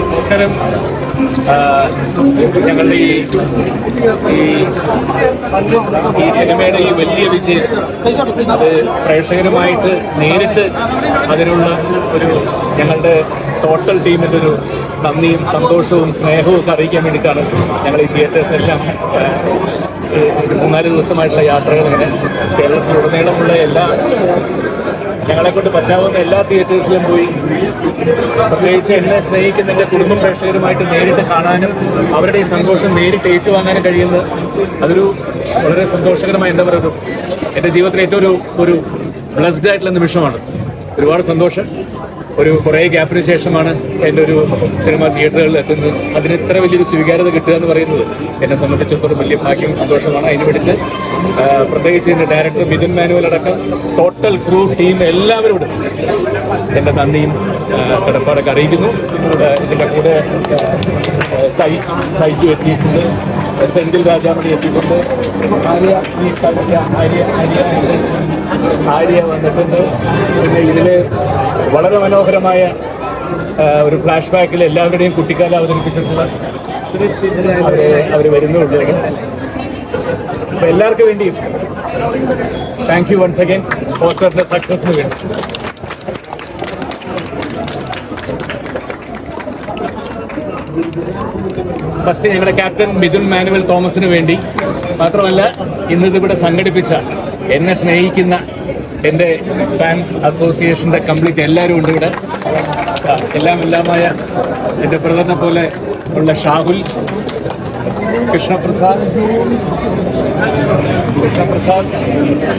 നമസ്കാരം. ഞങ്ങളുടെ ഈ സിനിമയുടെ ഈ വലിയ വിജയം അത് പ്രേക്ഷകരുമായിട്ട് നേരിട്ട് അതിനുള്ള ഒരു ഞങ്ങളുടെ ടോട്ടൽ ടീമിൻ്റെ ഒരു നന്ദിയും സന്തോഷവും സ്നേഹവും ഒക്കെ അറിയിക്കാൻ വേണ്ടിയിട്ടാണ് ഞങ്ങൾ ഈ തിയേറ്റേഴ്സെല്ലാം 3-4 ദിവസമായിട്ടുള്ള യാത്രകൾ ഇങ്ങനെ കേരളത്തിലുടനീളമുള്ള ഞങ്ങളെക്കൊണ്ട് പറ്റാവുന്ന എല്ലാ തിയേറ്റേഴ്സിലും പോയി പ്രത്യേകിച്ച് എന്നെ സ്നേഹിക്കുന്ന എൻ്റെ കുടുംബം പ്രേക്ഷകരുമായിട്ട് നേരിട്ട് കാണാനും അവരുടെ ഈ സന്തോഷം നേരിട്ട് ഏറ്റുവാങ്ങാനും കഴിയുന്നത് അതൊരു വളരെ സന്തോഷകരമായ എന്താ പറയുക എൻ്റെ ജീവിതത്തിലെ ഏറ്റവും ഒരു ബ്ലെസ്ഡ് ആയിട്ടുള്ള നിമിഷമാണ്. ഒരുപാട് സന്തോഷം. കുറേ ഗ്യാപ്പിന് ശേഷമാണ് എൻ്റെ ഒരു സിനിമ തിയേറ്ററുകളിൽ എത്തുന്നത്. അതിന് ഇത്ര വലിയൊരു സ്വീകാര്യത കിട്ടുക എന്ന് പറയുന്നത് എന്നെ സംബന്ധിച്ചിടത്തോളം വലിയ ഭാഗ്യവും സന്തോഷമാണ്. അതിന് വേണ്ടിയിട്ട് പ്രത്യേകിച്ച് എൻ്റെ ഡയറക്ടർ മിഥുൻ മാനുവൽ അടക്കം ടോട്ടൽ ക്രൂ ടീം എല്ലാവരോടും എൻ്റെ നന്ദിയും കടപ്പാടൊക്കെ അറിയിക്കുന്നു. ഇതിൻ്റെ കൂടെ സൈജു എത്തിയിട്ടുണ്ട്, സെന്തിൽ രാജാമണി എത്തിയിട്ടുണ്ട്, ആര്യ വന്നിട്ടുണ്ട്. പിന്നെ ഇതിൽ വളരെ മനോഹരമായ ഒരു ഫ്ലാഷ് ബാക്കിൽ എല്ലാവരുടെയും കുട്ടിക്കാലം അവതരിപ്പിച്ചിട്ടുള്ള അവർ വരുന്നുണ്ട്. അപ്പോൾ എല്ലാവർക്കും വേണ്ടിയും താങ്ക് യു വൺസ് അഗൈൻ പോസ്റ്ററിൻ്റെ സക്സസിന് വേണ്ടി. ഫസ്റ്റ് ഞങ്ങളുടെ ക്യാപ്റ്റൻ മിഥുൻ മാനുവൽ തോമസിന് വേണ്ടി മാത്രമല്ല, ഇന്നിതിവിടെ സംഘടിപ്പിച്ച എന്നെ സ്നേഹിക്കുന്ന എൻ്റെ ഫാൻസ് അസോസിയേഷൻ്റെ കംപ്ലീറ്റ് എല്ലാവരും ഉണ്ട് ഇവിടെ. എല്ലാമായ എൻ്റെ ബ്രദറിനെ പോലെ ഉള്ള ഷാഹുൽ, കൃഷ്ണപ്രസാദ്,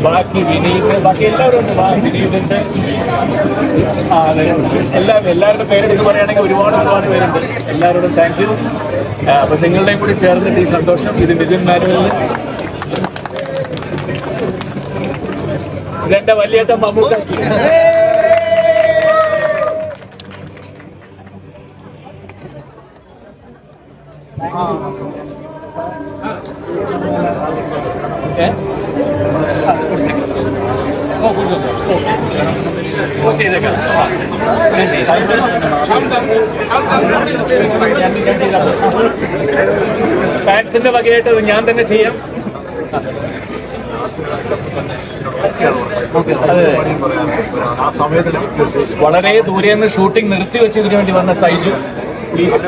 ബാക്കി വിനീത്, ബാക്കി എല്ലാവരും ഉണ്ട്. വിനീതുണ്ട്. എല്ലാവരുടെ പേരെടുത്ത് പറയുകയാണെങ്കിൽ ഒരുപാട് പേരുണ്ട്. എല്ലാവരോടും താങ്ക് യു. അപ്പം നിങ്ങളുടെയും കൂടി ചേർന്നിട്ട് ഈ സന്തോഷം. ഇത് മിഥുൻ മാനുവലിന്, ഇതെൻ്റെ വലിയേട്ട മമ്മൂക്കാക്കി. ചെയ്തേക്കാം. ഫാൻസിന്റെ വകയായിട്ട് ഞാൻ തന്നെ ചെയ്യാം. വളരെ ദൂരെ നിന്ന് ഷൂട്ടിംഗ് നിർത്തി വെച്ചതിന് വേണ്ടി വന്ന സൈജു, പ്ലീസ്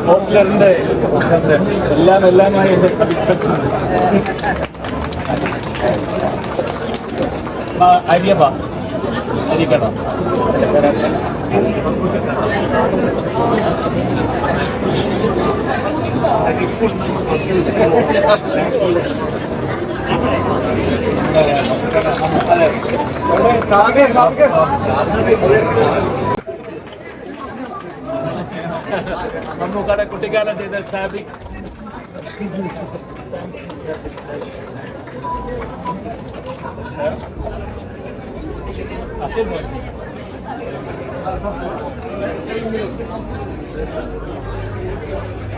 ഹോസ്റ്റലറിന്റെ എല്ലാമായി എന്റെ അരിയപ്പ അരിക്കട്ടോ. മമ്മൂക്കാടെ കുട്ടിക്കാലം ചെയ്ത സാബി.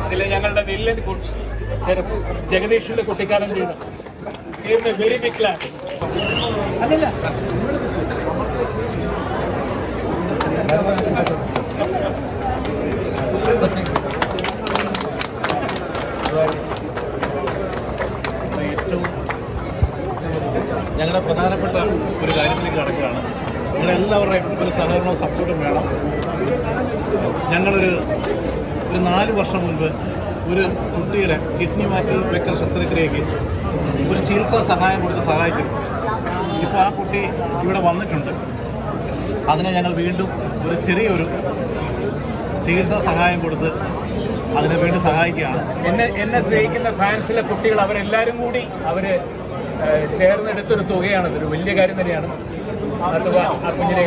ഇതിലെ ഞങ്ങളുടെ വില്ലൻ ജഗദീഷിന്റെ കുട്ടിക്കാലം ചെയ്ത വെരി ബിഗ് ലാൻഡ്. അതല്ല ഏറ്റവും ഞങ്ങളുടെ പ്രധാനപ്പെട്ട ഒരു കാര്യത്തിലേക്ക് കടക്കുകയാണ്. നിങ്ങളെല്ലാവരുടെയും ഒരു സഹകരണവും സപ്പോർട്ടും വേണം. ഞങ്ങളൊരു 4 വർഷം മുൻപ് ഒരു കുട്ടിയുടെ കിഡ്നി മാറ്റി വെക്കൽ ശസ്ത്രക്രിയയ്ക്ക് ഒരു ചികിത്സാ സഹായം കൊടുത്ത് സഹായിച്ചിരുന്നു. ഇപ്പോൾ ആ കുട്ടി ഇവിടെ വന്നിട്ടുണ്ട്. അതിനെ ഞങ്ങൾ വീണ്ടും ഒരു ചെറിയൊരു ചികിത്സാ സഹായം കൊടുത്ത് അതിനെ വേണ്ടി സഹായിക്കുകയാണ്. എന്നെ സ്നേഹിക്കുന്ന ഫാൻസിലെ കുട്ടികൾ അവരെല്ലാവരും കൂടി ചേർന്നെടുത്തൊരു തുകയാണ്. ഇതൊരു വലിയ കാര്യം തന്നെയാണ്. ആ തുക ആ കുഞ്ഞിനെ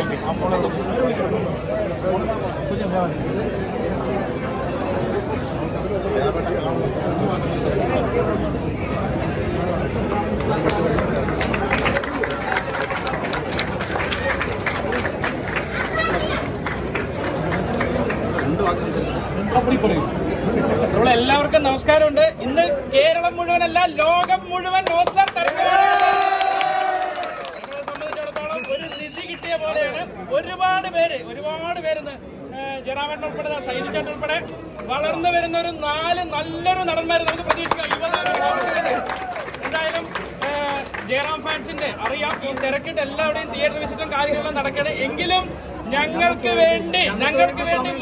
നമസ്കാരമുണ്ട്. ഇന്ന് കേരളം മുഴുവനല്ല, ലോകം മുഴുവൻ ഓസ്ലർ തരംഗമാണ്. ഞങ്ങളെ സംബന്ധിച്ചിടത്തോളം ഒരു നിധി കിട്ടിയ പോലെയാണ്. ഒരുപാട് പേര് ഇന്ന് ജയറാമേട്ടൻ ഉൾപ്പെടെ, സൈനിച്ചേട്ടൻ ഉൾപ്പെടെ വളർന്നു വരുന്ന ഒരു 4 നല്ലൊരു നടന്മാരെ നമുക്ക് പ്രതീക്ഷിക്കാം. എന്തായാലും ജയറാം ഫാൻസിന്റെ അറിയാം, ഈ തിരക്കിട്ട് എല്ലാവരുടെയും തിയേറ്റർ വിസിറ്റും കാര്യങ്ങളെല്ലാം നടക്കണേ. എങ്കിലും ഞങ്ങൾക്ക് വേണ്ടി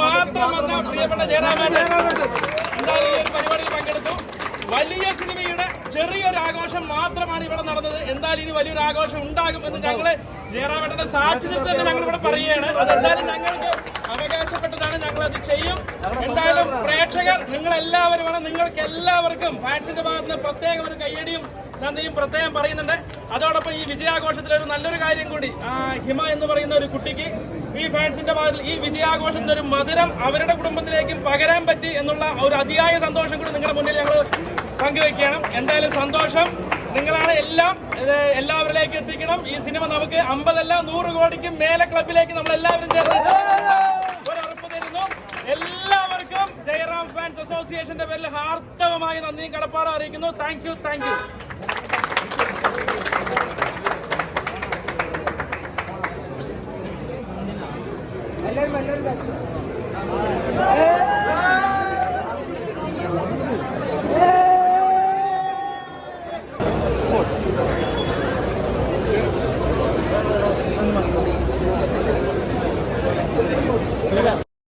മാത്രം വന്ന പ്രിയപ്പെട്ട ജയറാമേട്ടൻ എന്തായാലും ഈ ഒരു പരിപാടിയിൽ പങ്കെടുത്തു. വലിയ സിനിമയുടെ ചെറിയൊരു ആഘോഷം മാത്രമാണ് ഇവിടെ നടന്നത്. എന്തായാലും ഇനി വലിയൊരു ആഘോഷം ഉണ്ടാകും എന്ന് ഞങ്ങള് ജയറാമേട്ടന്റെ സാക്ഷ്യത്തിൽ തന്നെ ഞങ്ങൾ ഇവിടെ പറയുകയാണ്. അതെന്തായാലും ഞങ്ങൾക്ക് അവകാശപ്പെട്ടതാണ്, ഞങ്ങൾ അത് ചെയ്യും. എന്തായാലും പ്രേക്ഷകർ നിങ്ങൾ എല്ലാവരുമാണ്, നിങ്ങൾക്ക് എല്ലാവർക്കും ഫാൻസിന്റെ ഭാഗത്ത് നിന്ന് പ്രത്യേകം ഒരു കയ്യടിയും നന്ദിയും പ്രത്യേകം പറയുന്നുണ്ട്. അതോടൊപ്പം ഈ വിജയാഘോഷത്തിൽ ഒരു നല്ലൊരു കാര്യം കൂടി, ഹിമ എന്ന് പറയുന്ന ഒരു കുട്ടിക്ക് ഈ ഫാൻസിന്റെ ഭാഗത്തിൽ ഈ വിജയാഘോഷത്തിന്റെ ഒരു മധുരം അവരുടെ കുടുംബത്തിലേക്കും പകരാൻ പറ്റി എന്നുള്ള ഒരു അതിയായ സന്തോഷം കൂടി നിങ്ങളുടെ മുന്നിൽ ഞങ്ങൾ പങ്കുവെക്കുകയാണ്. എന്തായാലും സന്തോഷം, നിങ്ങളാണ് എല്ലാം, എല്ലാവരിലേക്ക് എത്തിക്കണം. ഈ സിനിമ നമുക്ക് 50 അല്ല 100 കോടിക്ക് മേലെ ക്ലബിലേക്ക് നമ്മൾ എല്ലാവരും ചേർന്ന് ഒരു ഉറപ്പ് തരുന്നു. എല്ലാവർക്കും ജയറാം ഫാൻസ് അസോസിയേഷന്റെ പേരിൽ ഹാർദവമായ നന്ദിയും കടപ്പാടും അറിയിക്കുന്നു. Thank you.